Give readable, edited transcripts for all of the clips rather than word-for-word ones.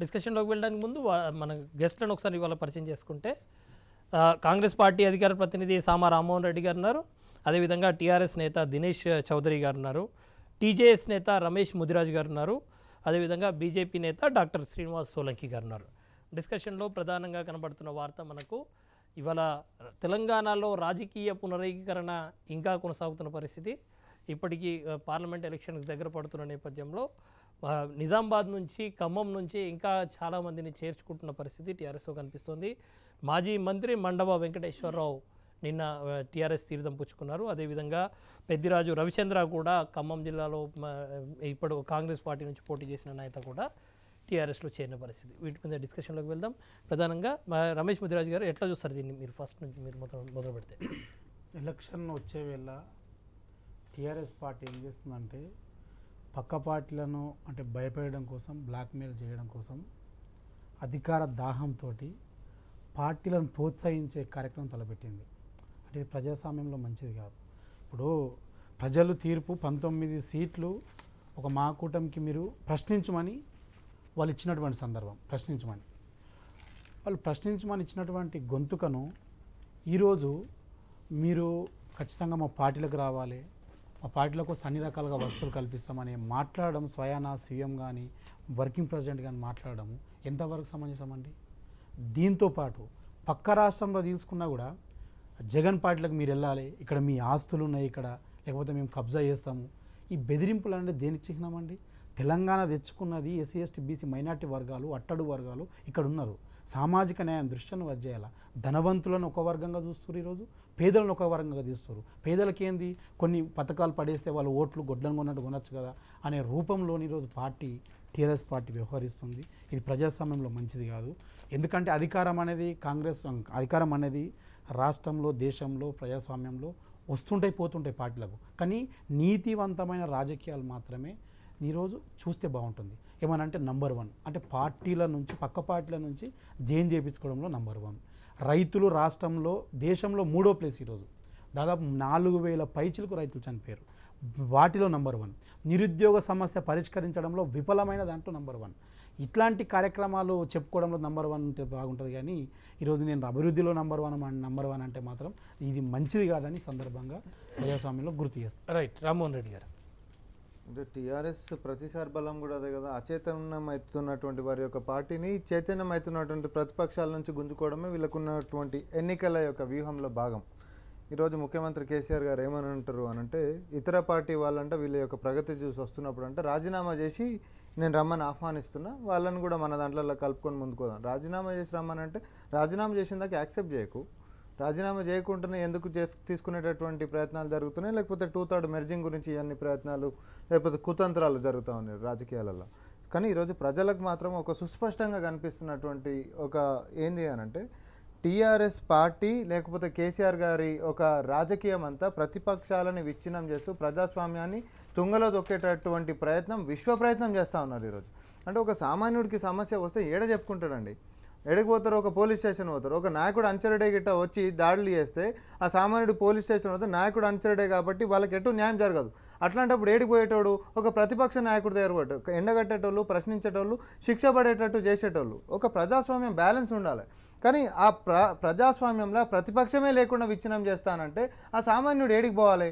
డిస్కషన్లోకి వెళ్ళడానికి ముందు మన గెస్ట్లను ఒకసారి ఇవాళ పరిచయం చేసుకుంటే కాంగ్రెస్ పార్టీ అధికార ప్రతినిధి సామా రామ్మోహన్ రెడ్డి గారు ఉన్నారు. అదేవిధంగా టీఆర్ఎస్ నేత దినేష్ చౌదరి గారు ఉన్నారు. టీజేఎస్ నేత రమేష్ ముదిరాజ్ గారు ఉన్నారు. అదేవిధంగా బీజేపీ నేత డాక్టర్ శ్రీనివాస్ సోలంకి గారు ఉన్నారు. డిస్కషన్లో ప్రధానంగా కనబడుతున్న వార్త మనకు ఇవాళ తెలంగాణలో రాజకీయ పునరేకీకరణ ఇంకా కొనసాగుతున్న పరిస్థితి. ఇప్పటికీ పార్లమెంట్ ఎలక్షన్కి దగ్గర పడుతున్న నేపథ్యంలో నిజామాబాద్ నుంచి ఖమ్మం నుంచి ఇంకా చాలామందిని చేర్చుకుంటున్న పరిస్థితి టీఆర్ఎస్లో కనిపిస్తోంది. మాజీ మంత్రి మండవ వెంకటేశ్వరరావు నిన్న టీఆర్ఎస్ తీర్థం పుచ్చుకున్నారు. అదేవిధంగా పెద్దిరాజు రవిచంద్ర కూడా ఖమ్మం జిల్లాలో ఇప్పుడు కాంగ్రెస్ పార్టీ నుంచి పోటీ చేసిన నేత కూడా టీఆర్ఎస్లో చేరిన పరిస్థితి. వీటి మీద డిస్కషన్లోకి వెళ్దాం. ప్రధానంగా రమేష్ ముదిరాజ్ గారు ఎట్లా చూస్తారు దీన్ని? మీరు ఫస్ట్ నుంచి మీరు మొదలు పెడితే. ఎలక్షన్ వచ్చే వేళ టీఆర్ఎస్ పార్టీ ఏం చేస్తుందంటే పక్క పార్టీలను అంటే భయపెట్టడం కోసం, బ్లాక్మెయిల్ చేయడం కోసం, అధికార దాహంతో పార్టీలను ప్రోత్సహించే కార్యక్రమం తలపెట్టింది. అంటే ప్రజాస్వామ్యంలో మంచిది కాదు. ఇప్పుడు ప్రజలు తీర్పు 19 సీట్లు ఒక మా కూటమికి మీరు ప్రశ్నించమని వాళ్ళు ఇచ్చినటువంటి సందర్భం. వాళ్ళు ప్రశ్నించమని ఇచ్చినటువంటి గొంతుకను ఈరోజు మీరు ఖచ్చితంగా మా పార్టీలకు రావాలి, మా పార్టీల కోసం అన్ని రకాలుగా వసతులు కల్పిస్తామని మాట్లాడడం, స్వయానా సీఎం కానీ వర్కింగ్ ప్రెసిడెంట్ కానీ మాట్లాడడం ఎంతవరకు సమంజసమండి? దీంతోపాటు పక్క రాష్ట్రంలో తీసుకున్నా కూడా జగన్ పార్టీలకు మీరు వెళ్ళాలి, ఇక్కడ మీ ఆస్తులు ఉన్నాయి, ఇక్కడ లేకపోతే మేము కబ్జా చేస్తాము, ఈ బెదిరింపులు అంటే దేనికి చిహ్నమండి? తెలంగాణ తెచ్చుకున్నది ఎస్సీ ఎస్టీ బీసీ మైనార్టీ వర్గాలు, అట్టడు వర్గాలు ఇక్కడ ఉన్నారు. సామాజిక న్యాయం దృష్టిని వచ్చేయాల. ధనవంతులను ఒక వర్గంగా చూస్తారు, ఈరోజు పేదలను ఒక వర్గంగా చూస్తారు. పేదలకి ఏంది కొన్ని పథకాలు పడేస్తే వాళ్ళు ఓట్లు గొడ్లను కొన్నట్టు కొనొచ్చు కదా అనే రూపంలోని ఈరోజు టీఆర్ఎస్ పార్టీ వ్యవహరిస్తుంది. ఇది ప్రజాస్వామ్యంలో మంచిది కాదు. ఎందుకంటే అధికారం అనేది రాష్ట్రంలో, దేశంలో, ప్రజాస్వామ్యంలో వస్తుంటాయి పోతుంటాయి పార్టీలకు. కానీ నీతివంతమైన రాజకీయాలు మాత్రమే ఈరోజు చూస్తే బాగుంటుంది. ఏమనంటే నంబర్ 1 అంటే పార్టీల నుంచి, పక్క పార్టీల నుంచి జైన్ చేయించుకోవడంలో నంబర్ 1. రైతులు రాష్ట్రంలో, దేశంలో 3వ ప్లేస్. ఈరోజు దాదాపు 4000 పైచిలకు రైతులు చనిపోయారు, వాటిలో నంబర్ 1. నిరుద్యోగ సమస్య పరిష్కరించడంలో విఫలమైన దాంట్లో నంబర్ 1. ఇట్లాంటి కార్యక్రమాలు చెప్పుకోవడంలో నంబర్ 1 ఉంటే బాగుంటుంది. కానీ ఈరోజు నేను అభివృద్ధిలో నంబర్ 1 అంటే మాత్రం ఇది మంచిది కాదని సందర్భంగా ప్రజాస్వామ్యంలో గుర్తు చేస్తాను. రైట్, రామ్మోహన్ రెడ్డి గారు. అంటే టీఆర్ఎస్ ప్రతిసారి బలం కూడా అదే కదా, అచైతన్యం అవుతున్నటువంటి వారి యొక్క పార్టీని చైతన్యం అవుతున్నటువంటి ప్రతిపక్షాల నుంచి గుంజుకోవడమే వీళ్ళకున్నటువంటి ఎన్నికల యొక్క వ్యూహంలో భాగం. ఈరోజు ముఖ్యమంత్రి కేసీఆర్ గారు ఏమని అంటారు అనంటే, ఇతర పార్టీ వాళ్ళంటే వీళ్ళ యొక్క ప్రగతి చూసి వస్తున్నప్పుడు అంటే రాజీనామా చేసి నేను రమ్మని ఆహ్వానిస్తున్నా, వాళ్ళని కూడా మన దాంట్లో కలుపుకొని ముందుకోదాం. రాజీనామా చేసి రమ్మని అంటే రాజీనామా చేసిన దాకా యాక్సెప్ట్ చేయకు, రాజీనామా చేయకుండానే ఎందుకు తీసుకునేటటువంటి ప్రయత్నాలు జరుగుతున్నాయి, లేకపోతే 2/3 మెర్జింగ్ గురించి ఇవన్నీ ప్రయత్నాలు, లేకపోతే కుతంత్రాలు జరుగుతూ ఉన్నాయి రాజకీయాలలో. కానీ ఈరోజు ప్రజలకు మాత్రం ఒక సుస్పష్టంగా కనిపిస్తున్నటువంటి ఒక ఏంది అనంటే, టీఆర్ఎస్ పార్టీ లేకపోతే కేసీఆర్ గారి ఒక రాజకీయం అంతా ప్రతిపక్షాలని విచ్ఛిన్నం చేస్తూ ప్రజాస్వామ్యాన్ని తుంగలో దొక్కేటటువంటి విశ్వ ప్రయత్నం చేస్తూ ఉన్నారు ఈరోజు. అంటే ఒక సామాన్యుడికి సమస్య వస్తే ఏడ చెప్పుకుంటాడండి? ఎడికి పోతారు? ఒక పోలీస్ స్టేషన్ పోతారు. ఒక నాయకుడు అంచరడే గిట్ట వచ్చి దాడులు చేస్తే ఆ సామాన్యుడు పోలీస్ స్టేషన్ పోతే నాయకుడు అంచరడే కాబట్టి వాళ్ళకి ఎటు న్యాయం జరగదు. అట్లాంటప్పుడు ఏడికి పోయేటోడు ఒక ప్రతిపక్ష నాయకుడు దగ్గర పోయేటోడు, ఎండగట్టేటోళ్ళు, ప్రశ్నించేటోళ్ళు, శిక్ష పడేటట్టు చేసేటోళ్ళు. ఒక ప్రజాస్వామ్యం బ్యాలెన్స్ ఉండాలి. కానీ ఆ ప్రజాస్వామ్యంలో ప్రతిపక్షమే లేకుండా విచ్ఛిన్నం చేస్తానంటే ఆ సామాన్యుడు ఏడికి పోవాలి?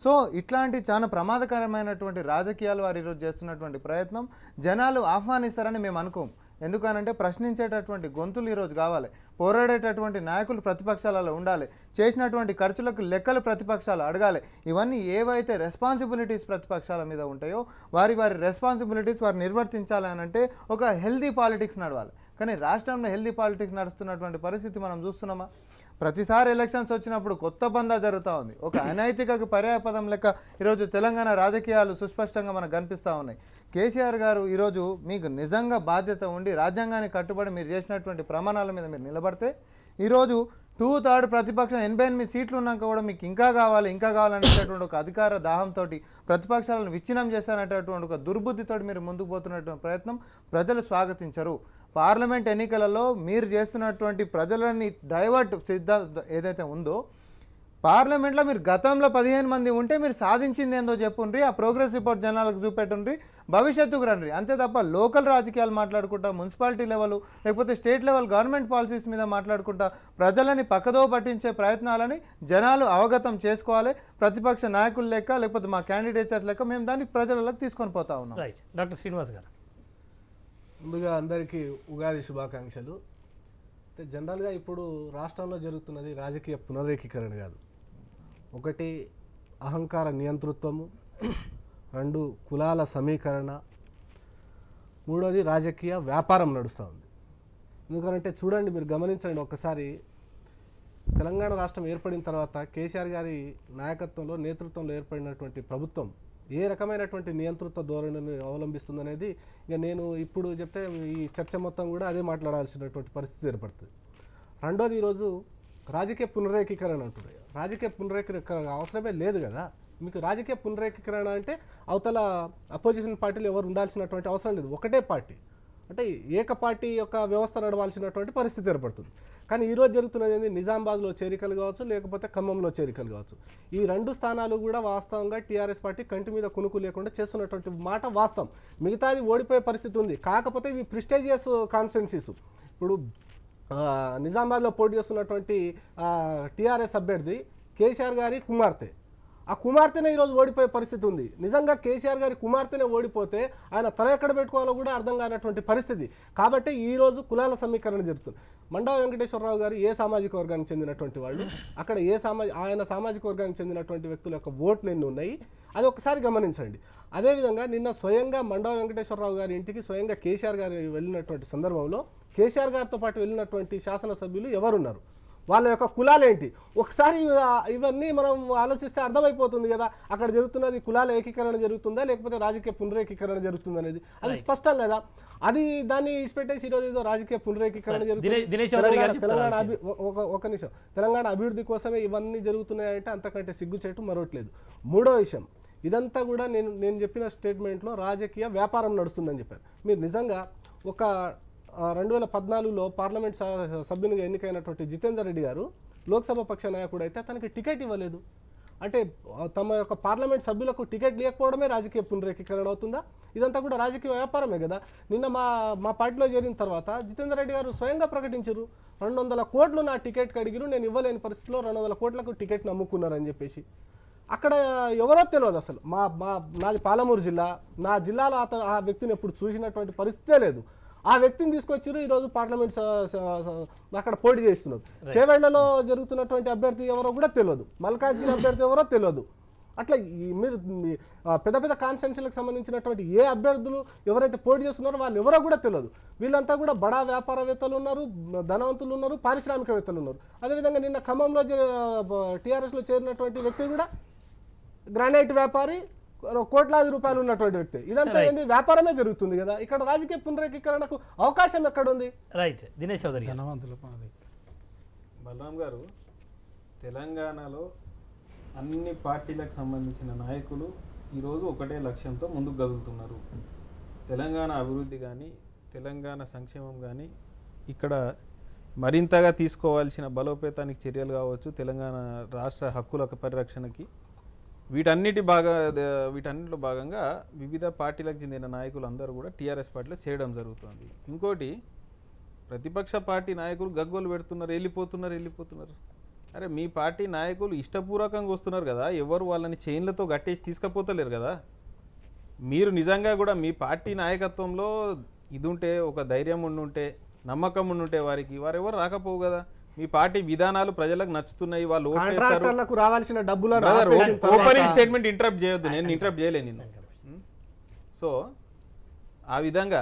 సో ఇట్లాంటి చాలా ప్రమాదకరమైనటువంటి రాజకీయాలు వారు ఈరోజు చేస్తున్నటువంటి ప్రయత్నం జనాలు ఆహ్వానిస్తారని మేము అనుకోం. ఎందుకనంటే ప్రశ్నించేటటువంటి గొంతులు ఈరోజు కావాలి, పోరాడేటటువంటి నాయకులు ప్రతిపక్షాలలో ఉండాలి, చేసినటువంటి ఖర్చులకు లెక్కలు ప్రతిపక్షాలు అడగాలి. ఇవన్నీ ఏవైతే రెస్పాన్సిబిలిటీస్ ప్రతిపక్షాల మీద ఉంటాయో వారి రెస్పాన్సిబిలిటీస్ వారు నిర్వర్తించాలి అనంటే ఒక హెల్దీ పాలిటిక్స్ నడవాలి. కానీ రాష్ట్రంలో హెల్దీ పాలిటిక్స్ నడుస్తున్నటువంటి పరిస్థితి మనం చూస్తున్నామా? ప్రతిసారి ఎలక్షన్స్ వచ్చినప్పుడు కొత్త పందా జరుగుతూ ఉంది. ఒక అనైతిక పర్యాపదం లెక్క ఈరోజు తెలంగాణ రాజకీయాలు సుస్పష్టంగా మనకు కనిపిస్తూ ఉన్నాయి. కేసీఆర్ గారు ఈరోజు మీకు నిజంగా బాధ్యత ఉండి రాజ్యాంగానికి కట్టుబడి మీరు చేసినటువంటి ప్రమాణాల మీద మీరు నిలబడితే ఈరోజు 2/3 ప్రతిపక్షం 88 సీట్లు ఉన్నాక కూడా మీకు ఇంకా కావాలనేటటువంటి ఒక అధికార దాహంతో ప్రతిపక్షాలను విచ్ఛిన్నం చేస్తాననేటటువంటి ఒక దుర్బుద్ధితో మీరు ముందుకు పోతున్నటువంటి ప్రయత్నం ప్రజలు స్వాగతించరు. పార్లమెంట్ ఎన్నికలలో మీరు చేస్తున్నటువంటి ప్రజలని డైవర్ట్ సిద్ధాంతం ఏదైతే ఉందో పార్లమెంట్లో మీరు గతంలో 15 మంది ఉంటే మీరు సాధించింది ఏందో చెప్పుండ్రి, ఆ ప్రోగ్రెస్ రిపోర్ట్ జనాలకు చూపెట్టుండ్రి, భవిష్యత్తుకు రండి. అంతే తప్ప లోకల్ రాజకీయాలు మాట్లాడుకుంటా, మున్సిపాలిటీ లెవెల్ లేకపోతే స్టేట్ లెవెల్ గవర్నమెంట్ పాలసీస్ మీద మాట్లాడుకుంటా ప్రజలని పక్కదో పట్టించే ప్రయత్నాలని జనాలు అవగతం చేసుకోవాలి. ప్రతిపక్ష నాయకులు లెక్క లేకపోతే మా క్యాండిడేట్స్ లెక్క మేము దాన్ని ప్రజలకు తీసుకొని పోతా ఉన్నాం. రైట్. డాక్టర్ శ్రీనివాస్ గారు, ముందుగా అందరికీ ఉగాది శుభాకాంక్షలు. అయితే జనరల్గా ఇప్పుడు రాష్ట్రంలో జరుగుతున్నది రాజకీయ పునరేకీకరణ కాదు. ఒకటి అహంకార నియంతృత్వము, 2 కులాల సమీకరణ, 3వది రాజకీయ వ్యాపారం నడుస్తూ ఉంది. ఎందుకంటే చూడండి, మీరు గమనించండి ఒక్కసారి, తెలంగాణ రాష్ట్రం ఏర్పడిన తర్వాత కేసీఆర్ గారి నాయకత్వంలో నేతృత్వంలో ఏర్పడినటువంటి ప్రభుత్వం ఏ రకమైనటువంటి నియంతృత్వ ధోరణిని అవలంబిస్తుందనేది ఇక నేను ఇప్పుడు చెప్తే ఈ చర్చ మొత్తం కూడా అదే మాట్లాడాల్సినటువంటి పరిస్థితి ఏర్పడుతుంది. రెండోది, ఈరోజు రాజకీయ పునరేకీకరణ అంటున్నారు. రాజకీయ పునరేకీకరణ అవసరమే లేదు కదా. మీకు రాజకీయ పునరేకీకరణ అంటే అవతల అపోజిషన్ పార్టీలు ఎవరు ఉండాల్సినటువంటి అవసరం లేదు, ఒకటే పార్టీ, అంటే ఏక పార్టీ యొక్క వ్యవస్థ నడవాల్సినటువంటి పరిస్థితి ఏర్పడుతుంది. కానీ ఈరోజు జరుగుతున్నది ఏంటి, నిజామాబాద్లో చేరికలు కావచ్చు, లేకపోతే ఖమ్మంలో చేరికలు కావచ్చు. ఈ 2 స్థానాలు కూడా వాస్తవంగా టీఆర్ఎస్ పార్టీ కంటి మీద కునుకు లేకుండా చేస్తున్నటువంటి మాట వాస్తవం. మిగతాది ఓడిపోయే పరిస్థితి ఉంది. కాకపోతే ఇవి ప్రిస్టేజియస్ కాన్స్టిట్యున్సీస్. ఇప్పుడు నిజామాబాద్లో పోటీ చేస్తున్నటువంటి టీఆర్ఎస్ అభ్యర్థి కేసీఆర్ గారి కుమార్తె, ఆ కుమార్తెనే ఈరోజు ఓడిపోయే పరిస్థితి ఉంది. నిజంగా కేసీఆర్ గారి కుమార్తెనే ఓడిపోతే ఆయన తల ఎక్కడ పెట్టుకోవాలో కూడా అర్థం కానటువంటి పరిస్థితి. కాబట్టి ఈరోజు కులాల సమీకరణ జరుగుతుంది. మండవ వెంకటేశ్వరరావు గారు ఏ సామాజిక వర్గానికి చెందినటువంటి వాళ్ళు, అక్కడ ఆయన సామాజిక వర్గానికి చెందినటువంటి వ్యక్తుల యొక్క ఓట్లు ఎన్ని ఉన్నాయి, అది ఒకసారి గమనించండి. అదేవిధంగా నిన్న స్వయంగా మండవ వెంకటేశ్వరరావు గారి ఇంటికి స్వయంగా కేసీఆర్ గారు వెళ్ళినటువంటి సందర్భంలో కేసీఆర్ గారితో పాటు వెళ్ళినటువంటి శాసనసభ్యులు ఎవరున్నారు, వాళ్ళ యొక్క కులాలేంటి, ఒకసారి ఇవన్నీ మనం ఆలోచిస్తే అర్థమైపోతుంది కదా. అక్కడ జరుగుతున్నది కులాల ఏకీకరణ జరుగుతుందా లేకపోతే రాజకీయ పునరేకీకరణ జరుగుతుందా అనేది అది స్పష్టం కదా. అది దాన్ని ఇచ్చిపెట్టేసి ఈరోజు ఏదో రాజకీయ పునరేకీకరణ జరుగుతుంది. ఒక నిమిషం, తెలంగాణ అభివృద్ధి కోసమే ఇవన్నీ జరుగుతున్నాయంటే అంతకంటే సిగ్గుచేటు మరొకట్లేదు. 3వ విషయం, ఇదంతా కూడా నేను చెప్పిన స్టేట్మెంట్లో రాజకీయ వ్యాపారం నడుస్తుందని చెప్పారు. మీరు నిజంగా ఒక 2014లో పార్లమెంట్ సభ్యునిగా ఎన్నికైనటువంటి జితేందర్ రెడ్డి గారు లోక్సభ పక్ష నాయకుడు అయితే అతనికి టికెట్ ఇవ్వలేదు. అంటే తమ యొక్క పార్లమెంట్ సభ్యులకు టికెట్ లేకపోవడమే రాజకీయ పునరేకీకరణ అవుతుందా? ఇదంతా కూడా రాజకీయ వ్యాపారమే కదా. నిన్న మా పార్టీలో చేరిన తర్వాత జితేందర్ రెడ్డి గారు స్వయంగా ప్రకటించారు, 200 కోట్లు నా టికెట్కి అడిగిరు, నేను ఇవ్వలేని పరిస్థితిలో 200 కోట్లకు టికెట్ని అమ్ముకున్నారని చెప్పేసి. అక్కడ ఎవరో తెలియదు అసలు. నాది పాలమూరు జిల్లా, నా జిల్లాలో ఆ వ్యక్తిని ఎప్పుడు చూసినటువంటి పరిస్థితే లేదు. ఆ వ్యక్తిని తీసుకొచ్చారు, ఈరోజు పార్లమెంట్ అక్కడ పోటీ చేస్తున్నారు. చేవెళ్లలో జరుగుతున్నటువంటి అభ్యర్థి ఎవరో కూడా తెలియదు, మల్కాజ్గిరి అభ్యర్థి ఎవరో తెలియదు. అట్లా మీరు పెద్ద పెద్ద కాన్స్టిట్యున్సీలకు సంబంధించినటువంటి ఏ అభ్యర్థులు ఎవరైతే పోటీ చేస్తున్నారో వాళ్ళు ఎవరో కూడా తెలియదు. వీళ్ళంతా కూడా బడా వ్యాపారవేత్తలు ఉన్నారు, ధనవంతులు ఉన్నారు, పారిశ్రామికవేత్తలు ఉన్నారు. అదేవిధంగా నిన్న ఖమ్మంలో టీఆర్ఎస్లో చేరినటువంటి వ్యక్తి కూడా గ్రానైట్ వ్యాపారి, కోట్లాది రూపాయలు ఉన్నటువంటి వ్యక్తి. ఇదంతా ఏంది, వ్యాపారమే జరుగుతుంది కదా. ఇక్కడ రాజకీయ పునరేకీకరణకు అవకాశం ఎక్కడుంది? రైట్. దినేష్ చౌదరి, బలరాం గారు, తెలంగాణలో అన్ని పార్టీలకు సంబంధించిన నాయకులు ఈరోజు ఒకటే లక్ష్యంతో ముందుకు కదులుతున్నారు. తెలంగాణ అభివృద్ధి కానీ తెలంగాణ సంక్షేమం కానీ ఇక్కడ మరింతగా తీసుకోవాల్సిన బలోపేతానికి చర్యలు కావచ్చు, తెలంగాణ రాష్ట్ర హక్కుల పరిరక్షణకి, వీటన్నిటిలో భాగంగా వివిధ పార్టీలకు చెందిన నాయకులు అందరూ కూడా టీఆర్ఎస్ పార్టీలో చేయడం జరుగుతుంది. ఇంకోటి, ప్రతిపక్ష పార్టీ నాయకులు గగ్గోలు పెడుతున్నారు, వెళ్ళిపోతున్నారు. అరే, మీ పార్టీ నాయకులు ఇష్టపూర్వకంగా వస్తున్నారు కదా, ఎవరు వాళ్ళని చైన్లతో గట్టేసి తీసుకపోతలేరు కదా. మీరు నిజంగా కూడా మీ పార్టీ నాయకత్వంలో ఇది ఉంటే, ఒక ధైర్యం ఉండుంటే, నమ్మకం ఉండుంటే వారు ఎవరు రాకపోవు కదా. మీ పార్టీ విధానాలు ప్రజలకు నచ్చుతున్నాయి, వాళ్ళు ఓట్ చేస్తారు. ఓపెనింగ్ స్టేట్మెంట్ ఇంటరప్ట్ చేయొద్దు, నేను ఇంటరప్ట్ చేయలేను నిన్ను. సో ఆ విధంగా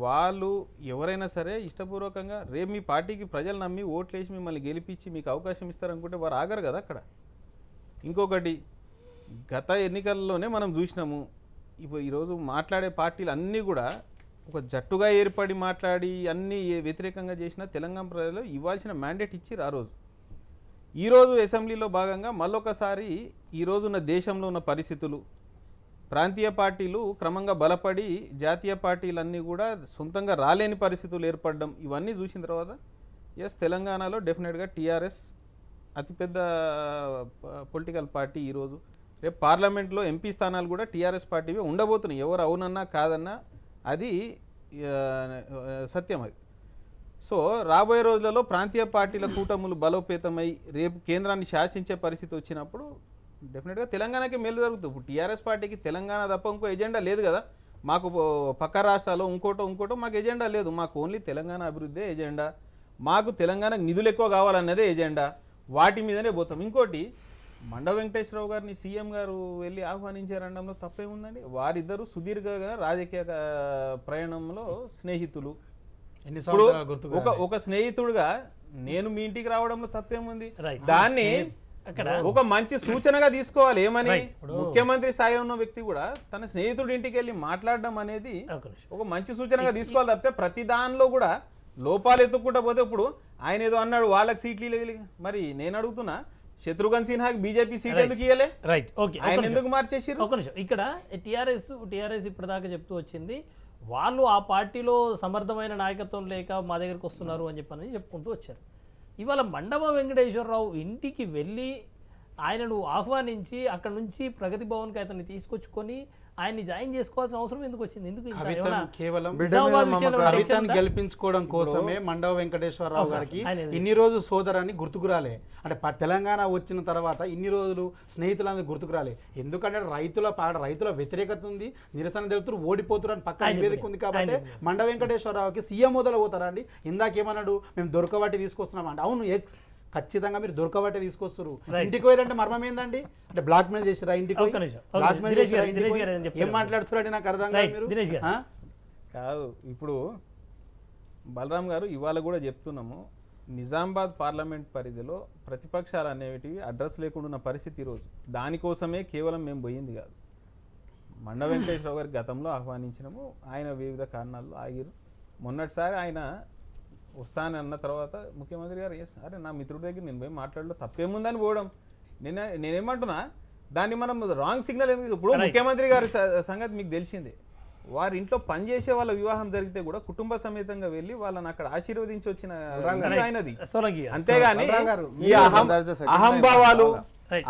వాళ్ళు ఎవరైనా సరే ఇష్టపూర్వకంగా రేపు మీ పార్టీకి ప్రజలు నమ్మి ఓట్లేసి మిమ్మల్ని గెలిపించి మీకు అవకాశం ఇస్తారనుకుంటే వారు ఆగరు కదా అక్కడ. ఇంకొకటి, గత ఎన్నికల్లోనే మనం చూసినాము, ఈరోజు మాట్లాడే పార్టీలు అన్నీ కూడా ఒక జట్టుగా ఏర్పడి మాట్లాడి అన్నీ వ్యతిరేకంగా చేసిన తెలంగాణ ప్రజలు ఇవ్వాల్సిన మ్యాండేట్ ఇచ్చిరు ఆ రోజు. ఈరోజు అసెంబ్లీలో భాగంగా మళ్ళొకసారి ఈరోజున్న దేశంలో ఉన్న పరిస్థితులు, ప్రాంతీయ పార్టీలు క్రమంగా బలపడి జాతీయ పార్టీలన్నీ కూడా సొంతంగా రాలేని పరిస్థితులు ఏర్పడడం, ఇవన్నీ చూసిన తర్వాత ఎస్, తెలంగాణలో డెఫినెట్గా టీఆర్ఎస్ అతిపెద్ద పొలిటికల్ పార్టీ ఈరోజు. రేపు పార్లమెంట్లో ఎంపీ స్థానాలు కూడా టీఆర్ఎస్ పార్టీవే ఉండబోతున్నాయి. ఎవరు అవునన్నా కాదన్నా అది సత్యం. అది సో రాబోయే రోజులలో ప్రాంతీయ పార్టీల కూటములు బలోపేతమై రేపు కేంద్రాన్ని శాసించే పరిస్థితి వచ్చినప్పుడు డెఫినెట్గా తెలంగాణకి మేలు జరుగుతుంది. ఇప్పుడు టీఆర్ఎస్ పార్టీకి తెలంగాణ తప్ప ఇంకో ఎజెండా లేదు కదా. మాకు పక్క రాష్ట్రాల్లో ఇంకోటో మాకు ఎజెండా లేదు. మాకు ఓన్లీ తెలంగాణ అభివృద్ధే ఎజెండా. మాకు తెలంగాణకు నిధులు ఎక్కువ కావాలన్నదే ఎజెండా. వాటి మీదనే పోతాం. ఇంకోటి మండ వెంకటేశ్వరరావు గారిని సీఎం గారు వెళ్ళి ఆహ్వానించారనడంలో తప్పేముందండి? వారిద్దరూ సుదీర్ఘంగా రాజకీయ ప్రయాణంలో స్నేహితులు. ఇప్పుడు ఒక స్నేహితుడుగా నేను మీ ఇంటికి రావడంలో తప్పేముంది? దాన్ని ఒక మంచి సూచనగా తీసుకోవాలి. ఏమని ముఖ్యమంత్రి స్థాయిలో ఉన్న వ్యక్తి కూడా తన స్నేహితుడి ఇంటికి వెళ్ళి మాట్లాడడం అనేది ఒక మంచి సూచనగా తీసుకోవాలి తప్పితే ప్రతి దానిలో కూడా లోపాలు ఎత్తుక్కుంటా పోతే ఇప్పుడు ఆయన ఏదో అన్నాడు వాళ్ళకి సీట్లు మరి నేను అడుగుతున్నా శత్రుఘ్న సిన్హాకి బీజేపీ సీట్ ఎందుకు ఇయ్యలే? రైట్, ఓకే, ఆయన ఎందుకు మార్చేసారు? ఒక నిమిషం. ఇక్కడ టీఆర్ఎస్ ఇప్పటిదాకా చెప్తూ వచ్చింది వాళ్ళు ఆ పార్టీలో సమర్థమైన నాయకత్వం లేక మా దగ్గరికి వస్తున్నారు అని చెప్పుకుంటూ వచ్చారు. ఇవాళ మండవ వెంకటేశ్వరరావు ఇంటికి వెళ్ళి ఆయనను ఆహ్వానించి అక్కడ నుంచి ప్రగతి భవన్కి అతన్ని తీసుకొచ్చుకొని ఆయన్ని జాయిన్ చేసుకోవాల్సిన అవసరం ఎందుకు వచ్చింది? ఎందుకు కేవలం కవితను గెలిపించుకోవడం కోసమే మండవ వెంకటేశ్వరరావు గారికి ఇన్ని రోజు సోదరాన్ని గుర్తుకురాలే. అంటే తెలంగాణ వచ్చిన తర్వాత ఇన్ని రోజులు స్నేహితులందరూ గుర్తుకురాలే. ఎందుకంటే రైతుల వ్యతిరేకత ఉంది, నిరసన తెలుపుతూ ఓడిపోతున్నారు అని పక్క నివేదిక ఉంది. కాబట్టి మండవ వెంకటేశ్వరరావుకి సీఎం మొదలు పోతారా అండి? ఇందాకేమన్నాడు, మేము దొరకబట్టి తీసుకొస్తున్నాం అంటే. అవును, ఖచ్చితంగా మీరు దొరకబట్టే తీసుకొస్తారు. ఇంటికి పోయారంటే మర్మం ఏందండి? అంటే బ్లాక్ మెయిల్ చేసిరా ఇంటికి? ఏం మాట్లాడుతున్నారండి నాకు అర్థం కాదు. ఇప్పుడు బలరాం గారు ఇవాళ కూడా చెప్తున్నాము, నిజామాబాద్ పార్లమెంట్ పరిధిలో ప్రతిపక్షాలు అనేటివి అడ్రస్ లేకుండా ఉన్న పరిస్థితి ఈరోజు. దానికోసమే కేవలం మేము పోయింది కాదు. మండ వెంకటేశ్వరరావు గారి గతంలో ఆహ్వానించినాము, ఆయన వివిధ కారణాల్లో ఆగిరు. మొన్నటిసారి ఆయన వస్తానన్న తర్వాత ముఖ్యమంత్రి గారు సరే నా మిత్రుడి దగ్గర నేను పోయి మాట్లాడలో తప్పేముందని పోవడం. నేనేమంటున్నా దాన్ని మనం రాంగ్ సిగ్నల్ ఎందుకు? ఇప్పుడు ముఖ్యమంత్రి గారి సంగతి మీకు తెలిసిందే. వారి ఇంట్లో పనిచేసే వాళ్ళ వివాహం జరిగితే కూడా కుటుంబ సమేతంగా వెళ్ళి వాళ్ళని అక్కడ ఆశీర్వదించి వచ్చిన ఆయనది. అంతేగాని ఈ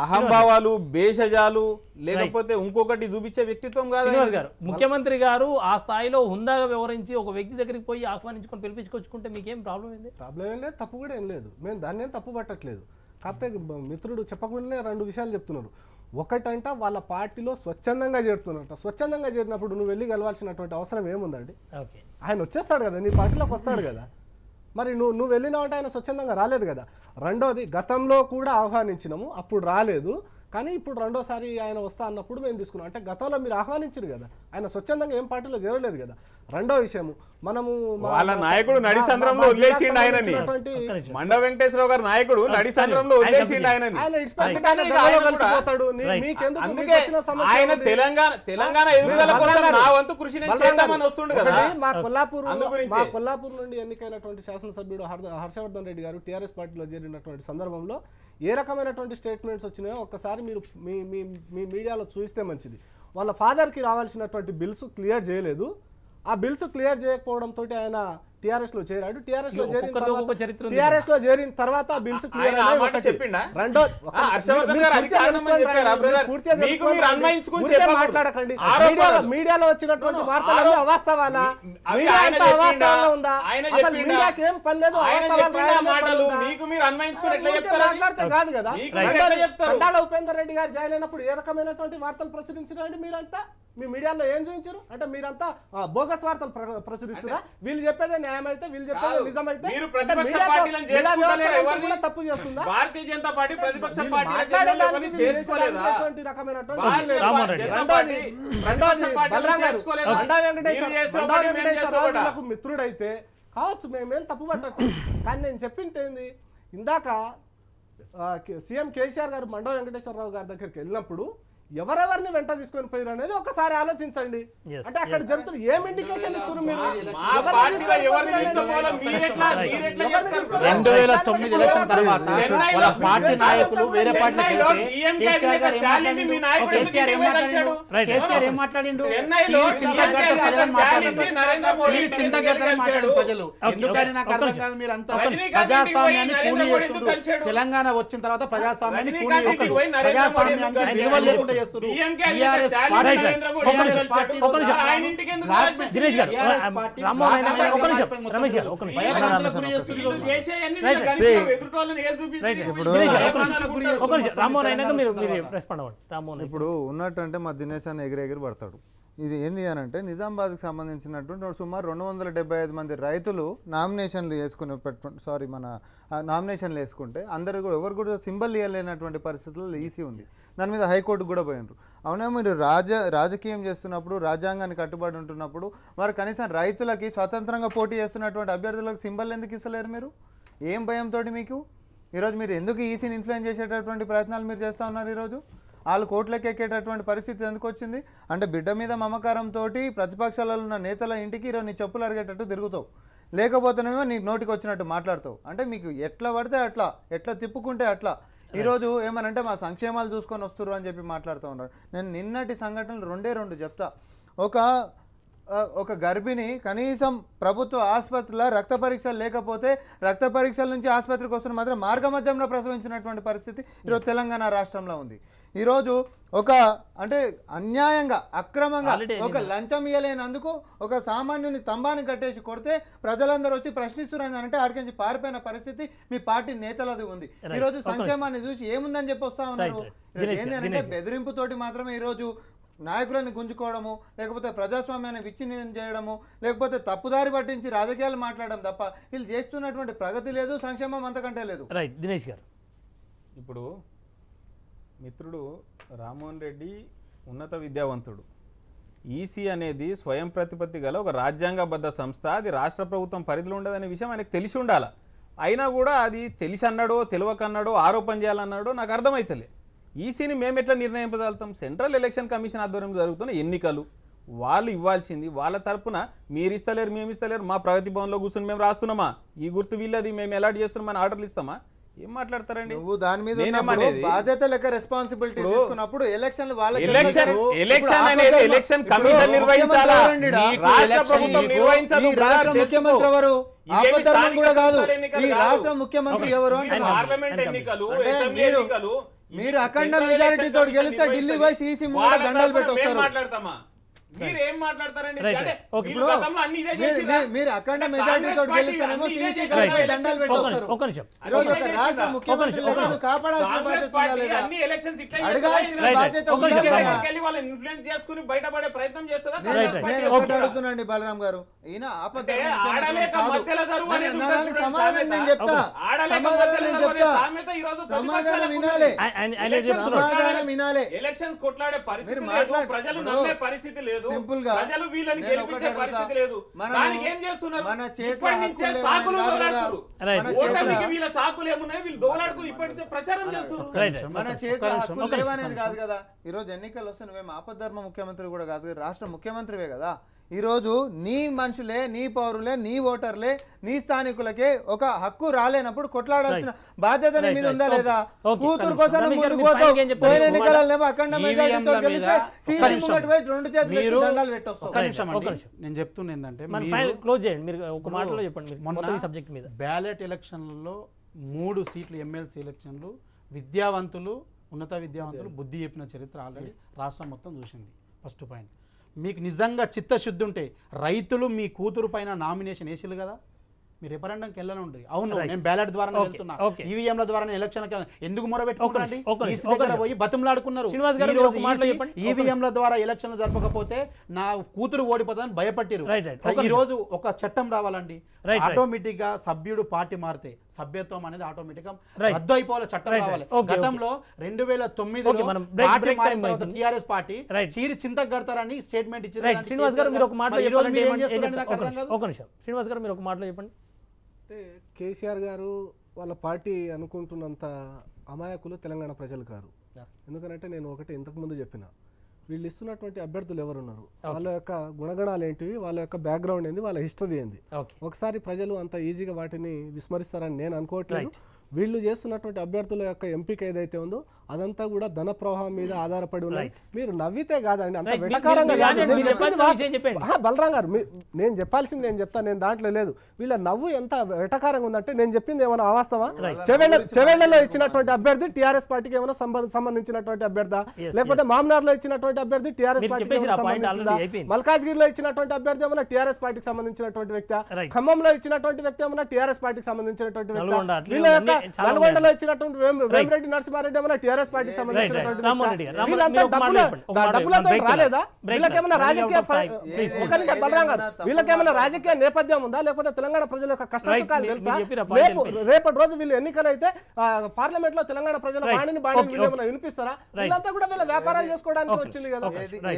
అహంభావాలు భేషజాలు లేకపోతే ఇంకొకటి చూపించే వ్యక్తిత్వం కాదు గారు. ముఖ్యమంత్రి గారు ఆ స్థాయిలో హుందాగా వ్యవహరించి ఒక వ్యక్తి దగ్గరికి పోయి ఆహ్వానించుకొని పిలిపించుకొచ్చుకుంటే మీకేం ప్రాబ్లం ఏంది? ప్రాబ్లం ఏం లేదు, తప్పు కూడా ఏం లేదు. మేము దాన్ని ఏం తప్పు పట్టట్లేదు. కాకపోతే మిత్రుడు చెప్పకుండానే రెండు విషయాలు చెప్తున్నారు. ఒకటంట వాళ్ళ పార్టీలో స్వచ్ఛందంగా చేరుతున్నట్ట. స్వచ్ఛందంగా చేరినప్పుడు నువ్వు వెళ్ళి గెలవాల్సినటువంటి అవసరం ఏముందండి? ఆయన వచ్చేస్తాడు కదా, నీ పార్టీలోకి వస్తాడు కదా. మరి నువ్వు వెళ్ళినావంటే ఆయన స్వచ్ఛందంగా రాలేదు కదా. రెండోది, గతంలో కూడా ఆహ్వానించినాము, అప్పుడు రాలేదు. కానీ ఇప్పుడు రెండోసారి ఆయన వస్తా అన్నప్పుడు మేము తీసుకున్నాం. అంటే గతంలో మీరు ఆహ్వానించారు కదా, ఆయన స్వచ్ఛందంగా ఏం పార్టీలో చేరలేదు కదా. రెండో విషయము, మనము వాళ్ళ నాయకుడు నడిసంద్రంలో వదిలేసిండు ఆయనని. మండ వెంకటేశ్వరరావు గారి నాయకుడు నడిసంద్రంలో వదిలేసిండు ఆయనని. ఆయన తెలంగాణ ఎదుగుదల కోసం నా వంతు కృషి నేను చేద్దామని వస్తుండు కదా. మా కొల్లాపూర్ నుండి ఎన్నికైనటువంటి శాసనసభ్యుడు హర్షవర్ధన్ రెడ్డి గారు టీఆర్ఎస్ పార్టీలో చేరినటువంటి సందర్భంలో ఏ రకమైనటువంటి స్టేట్మెంట్స్ వచ్చినాయో ఒక్కసారి మీరు మీ మీడియాలో చూస్తే మంచిది. వాళ్ళ ఫాదర్కి రావాల్సినటువంటి బిల్స్ క్లియర్ చేయలేదు. ఆ బిల్స్ క్లియర్ చేయకపోవడంతో ఆయన టీఆర్ఎస్ లో చేరాడు. టీఆర్ఎస్ లో చేరిన తర్వాత బిల్స్ క్లియర్ మాట్లాడకండి. మీడియాలో వచ్చినటువంటి వార్తలు అవాస్తవానా? ఉందా? మీడియాకేం పని లేదు. మాట్లాడితే కాదు కదా. కండాల ఉపేందర్ రెడ్డి గారు జాయిన్ అయినప్పుడు ఏ రకమైనటువంటి వార్తలు ప్రచురించారండి? మీరంతా మీ మీడియాలో ఏం చూపించారు? అంటే మీరంతా బోగస్ వార్తలు ప్రచురిస్తున్నా. వీళ్ళు చెప్పేదే న్యాయం అయితే, వీళ్ళు చెప్పేదే నిజమైతే తప్పు చేస్తుందా? భారతీయ జనతా పార్టీ ప్రతిపక్ష మిత్రుడైతే కావచ్చు, మేమేం తప్పు పట్టట్టు. కానీ నేను చెప్పింది ఏంది, ఇందాక సీఎం కేసీఆర్ గారు మండవ వెంకటేశ్వరరావు గారి దగ్గరికి వెళ్ళినప్పుడు ఎవరెవరిని వెంట తీసుకొని పోయారు అనేది ఒకసారి ఆలోచించండి. Yes, అంటే అక్కడ జరుగుతున్న ఏం ఇండికేషన్ ఇస్తున్నారు మీరు? మా పార్టీలో ఎవరిని తీసుకుపోవాలో మీరెట్లా చెప్తారు? 2009 ఎలక్షన్ తర్వాత వాళ్ళ పార్టీ నాయకులు వేరే చెన్నైలో పార్టీ DMK అధినేత స్టాలిన్ ని మీ నాయకుడు కేసీఆర్ ఏం మాట్లాడిండు? Right. కేసీఆర్ ఏం మాట్లాడిండు? చెన్నైలో చింతగడ్డ ప్రజలను స్టాలిన్ ని నరేంద్ర మోడీ మీరు చింతగడ్డని మాట్లాడు ప్రజలు. ఎందుకని నాకు అర్థం కాదు. మీరు అంతా ప్రజాస్వామ్యాన్ని కూలి చేస్తున్నారు. తెలంగాణ వచ్చిన తర్వాత ప్రజాస్వామ్యాన్ని కూలి చేస్తున్నారు. ప్రజాస్వామ్యానికి విలువ లేకుండా చేస్తున్నారు. దినేష్ గారు రామ్మోహన్ అయినా ఒక నిమిషం రమేష్ గారు ఒక నిమిషం ఒక నిమిషం రామ్మోహన్ అయినాక మీరు రెస్పాండ్ అవ్వండి. రామ్మోహన్ ఇప్పుడు ఉన్నట్టంటే మా దినేష్ అన్న ఎగిరెగిరి పడతాడు. ఇది ఏంది అని అంటే నిజామాబాద్కి సంబంధించినటువంటి సుమారు 275 మంది రైతులు నామినేషన్లు వేసుకుని మన నామినేషన్లు వేసుకుంటే అందరు కూడా ఎవరు కూడా సింబల్ ఇవ్వలేనటువంటి పరిస్థితుల్లో ఈసీ ఉంది. దాని మీద హైకోర్టు కూడా పోయినారు. అవునా, మీరు రాజకీయం చేస్తున్నప్పుడు రాజ్యాంగాన్ని కట్టుబడి ఉంటున్నప్పుడు మరి కనీసం రైతులకి స్వతంత్రంగా పోటీ చేస్తున్నటువంటి అభ్యర్థులకు సింబల్ ఎందుకు ఇస్తలేరు? మీరు ఏం భయంతో మీకు ఈరోజు మీరు ఎందుకు ఈసీని ఇన్ఫ్లుయెన్స్ చేసేటటువంటి ప్రయత్నాలు మీరు చేస్తూ ఉన్నారు? ఈరోజు వాళ్ళు కోట్లకి ఎక్కేటటువంటి పరిస్థితి ఎందుకు వచ్చింది అంటే బిడ్డ మీద మమకారంతో ప్రతిపక్షాలలో ఉన్న నేతల ఇంటికి ఈరోజు నీ చెప్పులు అరిగేటట్టు తిరుగుతావు, లేకపోతేనేమో నీకు నోటికి వచ్చినట్టు మాట్లాడతావు. అంటే మీకు ఎట్లా పడితే అట్లా, ఎట్లా తిప్పుకుంటే అట్లా. ఈరోజు ఏమనంటే మా సంక్షేమాలు చూసుకొని వస్తున్నారు అని చెప్పి మాట్లాడుతూ ఉన్నారు. నేను నిన్నటి సంఘటనలు రెండు చెప్తా. ఒక గర్భిణి కనీసం ప్రభుత్వ ఆసుపత్రిలో రక్త పరీక్షలు లేకపోతే రక్త పరీక్షల నుంచి ఆసుపత్రికి వస్తున్న మాత్రం మార్గమధ్యంలో ప్రసవించినటువంటి పరిస్థితి ఈరోజు తెలంగాణ రాష్ట్రంలో ఉంది. ఈరోజు ఒక అంటే అన్యాయంగా అక్రమంగా ఒక లంచం ఇయ్యలేనందుకు ఒక సామాన్యుని తంబాన్ని కట్టేసి కొడితే ప్రజలందరూ వచ్చి ప్రశ్నిస్తున్నారు అంటే ఆడికించి పారిపోయిన పరిస్థితి మీ పార్టీ నేతలది ఉంది. ఈరోజు సంక్షేమాన్ని చూసి ఏముందని చెప్పి వస్తా ఉన్నారు. ఏంటంటే బెదిరింపుతోటి మాత్రమే ఈరోజు నాయకులను గుంజుకోవడము, లేకపోతే ప్రజాస్వామ్యాన్ని విచ్ఛిన్నం చేయడము, లేకపోతే తప్పుదారి పట్టించి రాజకీయాలు మాట్లాడడం తప్ప వీళ్ళు చేస్తున్నటువంటి ప్రగతి లేదు, సంక్షేమం అంతకంటే లేదు. రైట్ దినేష్ గారు. ఇప్పుడు మిత్రుడు రామ్మోహన్ రెడ్డి ఉన్నత విద్యావంతుడు. ఈసీ అనేది స్వయం ప్రతిపత్తి గల ఒక రాజ్యాంగబద్ధ సంస్థ. అది రాష్ట్ర ప్రభుత్వం పరిధిలో ఉండదనే విషయం ఆయనకు తెలిసి ఉండాలి. అయినా కూడా అది తెలిసి అన్నాడో తెలియకన్నాడో ఆరోపణ చేయాలన్నాడో నాకు అర్థమవుతలే. ఈసీని మేము ఎట్లా నిర్ణయింపగలుగుతాం? సెంట్రల్ ఎలక్షన్ కమిషన్ ఆధ్వర్యంలో జరుగుతున్న ఎన్నికలు వాళ్ళు ఇవ్వాల్సింది. వాళ్ళ తరపున మీరు ఇస్తలేరు మేము ఇస్తలేరు, మా ప్రగతి భవన్లో కూర్చొని మేము రాస్తున్నామా, ఈ గుర్తు వీళ్ళది మేము ఎలాంటి చేస్తున్నామని ఆర్డర్లు ఇస్తామా? ఏం మాట్లాడతారండి? నువ్వు దాని మీద బాధ్యత లెక్క రెస్పాన్సిబిలిటీ తీసుకున్నప్పుడు ఎలక్షన్లు వాళ్ళకి ఎలక్షన్ అనేది ఎలక్షన్ కమిషన్ నిర్వహించాలా, రాష్ట్ర ప్రభుత్వం నిర్వహించదు. ముఖ్యమంత్రి ఎవరు? కూడా కాదు, ఈ రాష్ట్ర ముఖ్యమంత్రి ఎవరు? పార్లమెంట్ ఎన్నికలు, అసెంబ్లీ ఎన్నికలు మీరు అఖండ మెజారిటీ తోటి గెలిస్తే ఢిల్లీ పోయి సీసీ ముందు దండాలు పెట్టొస్తారు. మాట్లాడతామా? మీరు ఏం మాట్లాడతారండి? మీరు అఖండ మెజారిటీ తోటి గెలిస్తేనేమో సీసీ దండాలు పెట్టొస్తారు. ఒక నిమిషం. ఈరోజు ఒక రాష్ట్ర ముఖ్యమంత్రి కాపాడాల్సిన బాధ్యత అన్ని ఎలక్షన్స్ ఇట్లా ఇన్ఫ్లుయెన్స్ చేసుకుని బయటపడే ప్రయత్నం చేస్తారా? నేను ఒకటి అడుగుతున్నాండి బలరాం గారు, ఈయన ఎలక్షన్స్ కొట్లాడే పరిస్థితి లేదు, ప్రజలు నమ్మే పరిస్థితి లేదు, సింపుల్ గా ప్రజలు వీళ్ళని గెలిపించే పరిస్థితి లేదు. దానికి ఏం చేస్తున్నారు? ఇప్పటి నుంచే సాకులు దోలాడుతున్నారు. ఓటమికి వీళ్ళ సాకులు ఏమున్నాయి వీళ్ళు దోలాడుకుని ఇప్పటి నుంచే ప్రచారం చేస్తున్నారు. మన చేతిలో హక్కులు లేవనేది కాదు కదా. ఈరోజు ఎన్నికలు వస్తే నువ్వేం ఆపద్ధర్మ ముఖ్యమంత్రి కూడా కాదు, రాష్ట్ర ముఖ్యమంత్రివే కదా. ఈరోజు నీ మనుషులే, నీ పౌరులే, నీ ఓటర్లే, నీ స్థానికులకే ఒక హక్కు రాలేనప్పుడు కొట్లాడాల్సిన బాధ్యత నీ మీద ఉందా లేదా? కూతురు కోసం ముందుకు పోతావు, పోయిన ఎన్నికలలో అఖండ మెజారిటీతో గెలిస్తే రెండు చేతులు దండాలు పెట్టొస్తావు. నేను చెప్తున్నా ఏంటంటే క్లోజ్ చేయండి మీరు ఒక మాటలో చెప్పండి. మొత్తం సబ్జెక్ట్ మీద బ్యాలెట్ ఎలక్షన్లలో 3 సీట్లు ఎమ్మెల్సీ ఎలక్షన్లు విద్యావంతులు, ఉన్నత విద్యావంతులు బుద్ధి చెప్పిన చరిత్ర ఆల్రెడీ రాష్ట్రం మొత్తం చూసింది. ఫస్ట్ పాయింట్, మీకు నిజంగా చిత్తశుద్ధి ఉంటే రైతులు మీ కూతురు పైన నామినేషన్ వేసిలు కదా, మీరు రెఫరెండంకి వెళ్ళని ఉండే. అవును, నేను బ్యాలెట్ ద్వారా వెళ్తున్నా, ఈవీఎంల ద్వారా ఎలక్షన్ ఎందుకు మొరబెట్టుకోండి పోయి బతిమలాడుకున్నారు. ఈవీఎంల ద్వారా ఎలక్షన్లు జరపకపోతే నా కూతురు ఓడిపోతుందని భయపట్టిరు. ఈ రోజు ఒక చట్టం రావాలండి, ఆటోమేటిక్ గా సభ్యుడు పార్టీ మారితే సభ్యత్వం అనేది ఆటోమేటిక్ గా రద్దు అయిపోవాలి, చట్టం రావాలి. గతంలో 2009 టీఆర్ఎస్ పార్టీ చీరి చింతకు కడతారని స్టేట్మెంట్ ఇచ్చింది. శ్రీనివాస్ గారు మీరు ఒక మాటలో చెప్పండి. అంటే కేసీఆర్ గారు వాళ్ళ పార్టీ అనుకుంటున్నంత అమాయకులు తెలంగాణ ప్రజలు కారు. ఎందుకంటే నేను ఒకటి ఇంతకుముందు చెప్పిన వీళ్ళు ఇస్తున్నటువంటి అభ్యర్థులు ఎవరున్నారు, వాళ్ళ యొక్క గుణగణాలు ఏంటివి, వాళ్ళ యొక్క బ్యాక్గ్రౌండ్ ఏంది, వాళ్ళ హిస్టరీ ఏంది. ఒకసారి ప్రజలు అంత ఈజీగా వాటిని విస్మరిస్తారని నేను అనుకోవట్లేదు. వీళ్ళు చేస్తున్నటువంటి అభ్యర్థుల యొక్క ఎంపిక ఏదైతే ఉందో అదంతా కూడా ధన ప్రవాహం మీద ఆధారపడి ఉన్నాయి. మీరు నవ్వితే కాదండి, అంత వెటకారంగా బలరాం గారు నేను చెప్పాల్సింది నేను చెప్తాను, నేను దాంట్లో లేదు. వీళ్ళ నవ్వు ఎంత వెటకారంగా ఉందంటే నేను చెప్పింది ఏమైనా అవాస్తవా? చెవేళ్లలో ఇచ్చినటువంటి అభ్యర్థి టీఆర్ఎస్ పార్టీకి ఏమైనా సంబంధించినటువంటి అభ్యర్థి, లేకపోతే మామనార్లో ఇచ్చినటువంటి అభ్యర్థి టీఆర్ఎస్ పార్టీకి, మల్కాజ్గిరిలో ఇచ్చినటువంటి అభ్యర్థి ఏమైనా టీఆర్ఎస్ పార్టీకి సంబంధించినటువంటి వ్యక్తి, ఖమ్మంలో ఇచ్చినటువంటి వ్యక్తి ఏమైనా టీఆర్ఎస్ పార్టీకి సంబంధించినటువంటి వ్యక్తి, వీళ్ళ యొక్క నల్గొండలో ఇచ్చినటువంటి వేమిరెడ్డి నరసింహారెడ్డి ఏమైనా టీఆర్ఎస్ పార్టీకి సంబంధించినటువంటి రాలేదా? వీళ్ళకేమైనా రాజకీయ వీళ్ళకేమైనా రాజకీయ నేపథ్యం ఉందా, లేకపోతే తెలంగాణ ప్రజల యొక్క కష్టసుఖాలు తెలుసా? రేపటి రోజు వీళ్ళు ఎన్నికలైతే పార్లమెంట్ లో తెలంగాణ ప్రజల వాణిని వినిపిస్తారా? వీళ్ళంతా కూడా వీళ్ళ వ్యాపారాలు చేసుకోవడానికి వచ్చింది కదా.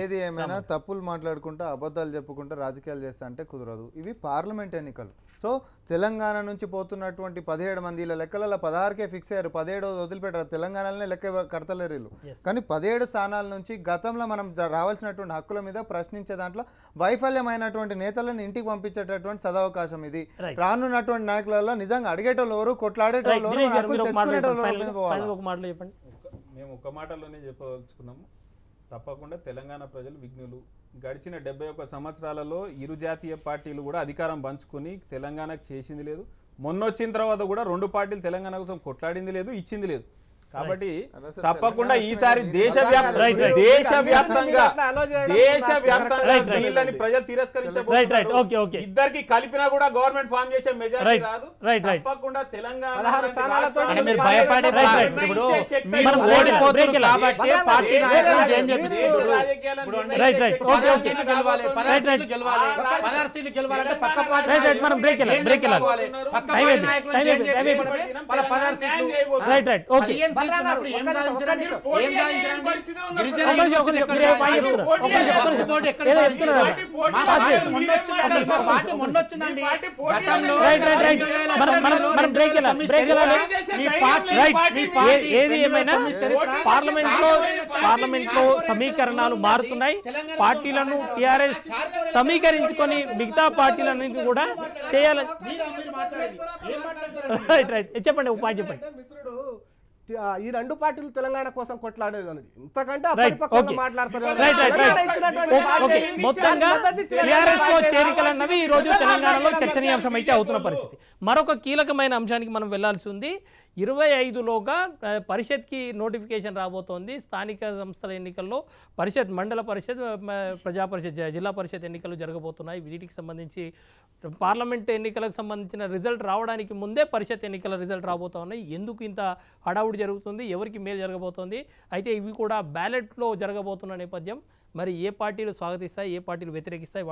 ఏది ఏమైనా తప్పులు మాట్లాడుకుంటా అబద్ధాలు చెప్పుకుంటా రాజకీయాలు చేస్తా అంటే కుదరదు. ఇవి పార్లమెంట్ ఎన్నికలు. సో తెలంగాణ నుంచి పోతున్నటువంటి 17 మంది లెక్కలలో 16కే ఫిక్స్ అయ్యారు, 17 వదిలిపెట్టారు. తెలంగాణలోనే లెక్క కడతలేరు వీళ్ళు. కానీ 17 స్థానాల నుంచి గతంలో మనం రావాల్సినటువంటి హక్కుల మీద ప్రశ్నించే దాంట్లో వైఫల్యమైనటువంటి నేతలను ఇంటికి పంపించేటటువంటి సదవకాశం ఇది. రానున్నటువంటి నాయకులలో నిజంగా అడిగేటోళ్ళు ఎవరు, కొట్లాడేటోళ్ళు ఎవరు, హక్కులు తెచ్చుకునేటోళ్ళు. మేము ఒక మాటలోనే చెప్పదలుచుకున్నాము, తప్పకుండా తెలంగాణ ప్రజలు విఘ్నులు. గడిచిన 71 సంవత్సరాలలో ఇరు జాతీయ పార్టీలు కూడా అధికారం పంచుకొని తెలంగాణకు చేసింది లేదు. మొన్నొచ్చిన తర్వాత కూడా 2 పార్టీలు తెలంగాణ కోసం కొట్లాడింది లేదు, ఇచ్చింది లేదు. కాబట్టి తప్పకుండా ఈసారి దేశవ్యాప్తంగా వీళ్ళని ప్రజలు తిరస్కరించబోతున్నారు. ఇద్దరికి కలిపినా కూడా గవర్నమెంట్ ఫామ్ చేసే మెజారిటీ రాదు. తప్పకుండా తెలంగాణ ఏది ఏమైనా పార్లమెంట్ లో సమీకరణాలు మారుతున్నాయి. పార్టీలను టిఆర్ఎస్ సమీకరించుకొని మిగతా పార్టీలన్నింటినీ కూడా చేయాలని. చెప్పండి, ఒక పాయింట్ చెప్పండి. ఈ 2 పార్టీలు తెలంగాణ కోసం కొట్లాడేది అనేది ఇంతకంటే మాట్లాడతారు. మొత్తంగా టిఆర్ఎస్ లో చేరికలన్నవి ఈ రోజు తెలంగాణలో చర్చనీయాంశం అయితే అవుతున్న పరిస్థితి. మరొక కీలకమైన అంశానికి మనం వెళ్లాల్సి ఉంది. 25లోగా పరిషత్కి నోటిఫికేషన్ రాబోతోంది. స్థానిక సంస్థల ఎన్నికల్లో పరిషత్, మండల పరిషత్, ప్రజా పరిషత్, జిల్లా పరిషత్ ఎన్నికలు జరగబోతున్నాయి. వీటికి సంబంధించి పార్లమెంట్ ఎన్నికలకు సంబంధించిన రిజల్ట్ రావడానికి ముందే పరిషత్ ఎన్నికల రిజల్ట్ రాబోతున్నాయి. ఎందుకు ఇంత హడావుడి జరుగుతుంది, ఎవరికి మేలు జరగబోతోంది? అయితే ఇవి కూడా బ్యాలెట్లో జరగబోతున్న నేపథ్యం. మరి ఏ పార్టీలు స్వాగతిస్తాయి, ఏ పార్టీలు వ్యతిరేకిస్తాయి?